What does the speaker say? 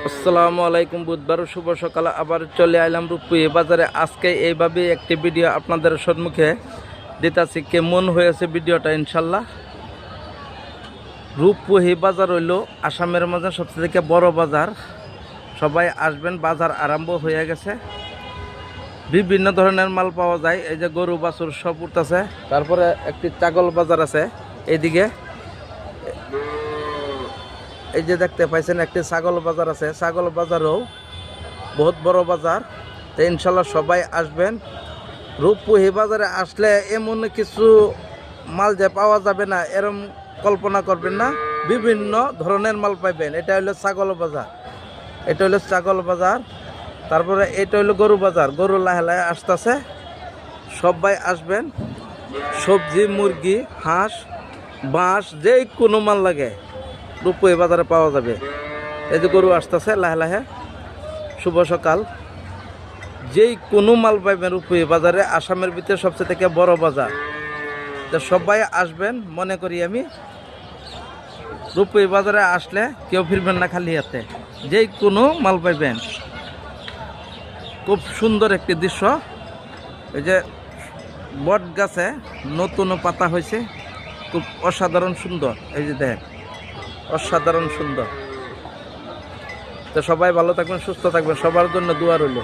আসসালামু আলাইকুম। বুধবার শুভ সকালে আবার চলে আইলাম রূপপুরি বাজারে। আজকে এইভাবে একটি ভিডিও আপনাদের সম্মুখে দিতেছি। কেমন হয়েছে ভিডিওটা ইনশাল্লাহ। রূপপুরি বাজার হইল আসামের মাঝে সবথেকে বড় বাজার। সবাই আসবেন, বাজার আরম্ভ হয়ে গেছে। বিভিন্ন ধরনের মাল পাওয়া যায়। এই যে গরু বাছুর সব উঠতেছে। তারপরে একটি ছাগল বাজার আছে এইদিকে। এই যে দেখতে পাইছেন একটি ছাগল বাজার আছে। ছাগল বাজারও বহুত বড় বাজার। তো ইনশাল্লাহ সবাই আসবেন। রূপপুরি বাজারে আসলে এমন কিছু মাল যে পাওয়া যাবে না এরম কল্পনা করবেন না। বিভিন্ন ধরনের মাল পাইবেন। এটা হলো ছাগল বাজার, এটা হলো ছাগল বাজার। তারপরে এটা হলো গরু বাজার। গরু লাহে লাহে আসতেছে। সবাই আসবেন। সবজি, মুরগি, হাঁস, বাঁশ, যে কোনো মাল লাগে রূপপুরি বাজারে পাওয়া যাবে। এই যে গরু আসতেছে লাহে লাহে। শুভ সকাল। যেই কোনো মাল পাইবেন রূপপুরি বাজারে। আসামের ভিতরে সবচেয়ে থেকে বড় বাজার। তো সবাই আসবেন। মনে করি আমি রূপপুরি বাজারে আসলে কেউ ফিরবেন না খালি হাতে। যেই কোনো মাল পাইবেন। খুব সুন্দর একটি দৃশ্য। এই যে বট গাছে নতুন পাতা হয়েছে, খুব অসাধারণ সুন্দর। এই যে দেখেন, অসাধারণ সুন্দর। তো সবাই ভালো থাকবেন, সুস্থ থাকবেন। সবার জন্য দোয়া রইল।